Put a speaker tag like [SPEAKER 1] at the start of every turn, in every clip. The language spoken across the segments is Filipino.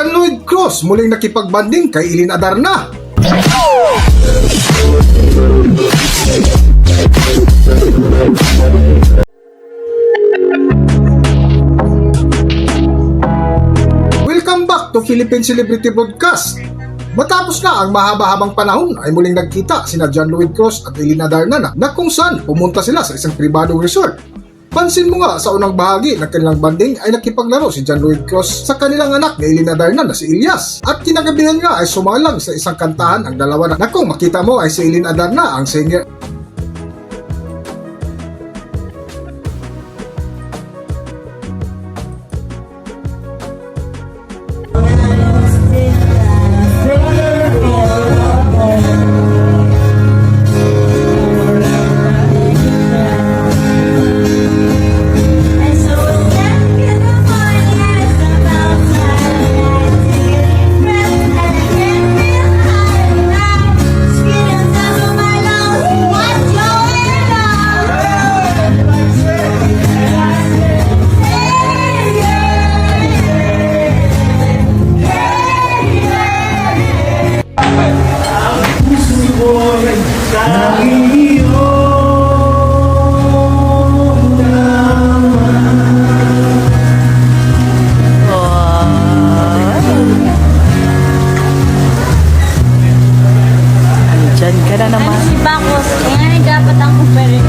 [SPEAKER 1] John Lloyd Cruz muling nakipagbanding kay Ellen Adarna. Welcome back to Philippine Celebrity Broadcast. Matapos na ang mahaba-habang panahon ay muling nagkita sina John Lloyd Cruz at Ellen Adarna na kung saan pumunta sila sa isang pribadong resort. Pansin mo nga sa unang bahagi ng kanilang banding ay nakipaglaro si John Lloyd Cruz sa kanilang anak na Ellen Adarna na si Elias. At kinagabihan nga ay sumalang sa isang kantahan ang dalawa na kung makita mo ay si Ellen Adarna ang singer.
[SPEAKER 2] Diyan ka na naman.
[SPEAKER 3] Si Bakos, kaya dapat ang kumpare.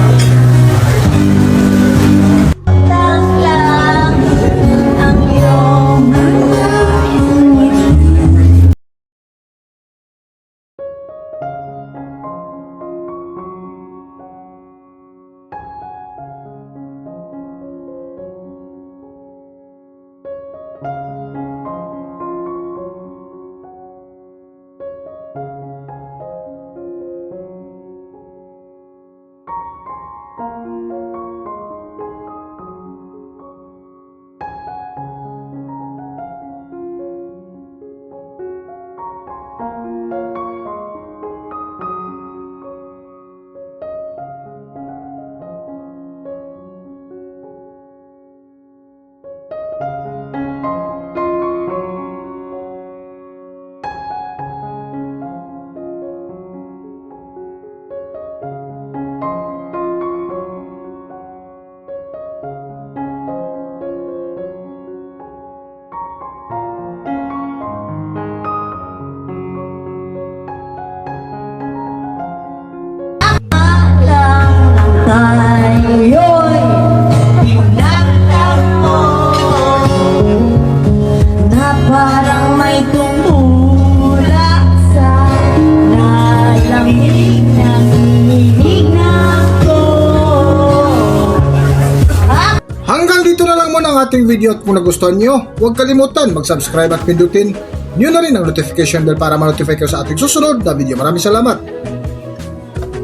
[SPEAKER 3] Lang ang iyong tayo'y pinagtamo na parang may tumulak sa lalamig ng hilig ko.
[SPEAKER 1] Hanggang dito na lang muna ang ating video at kung nagustuhan nyo, huwag kalimutan mag-subscribe at pindutin nyo na rin ang notification bell para ma-notify kayo sa ating susunod na video. Maraming salamat!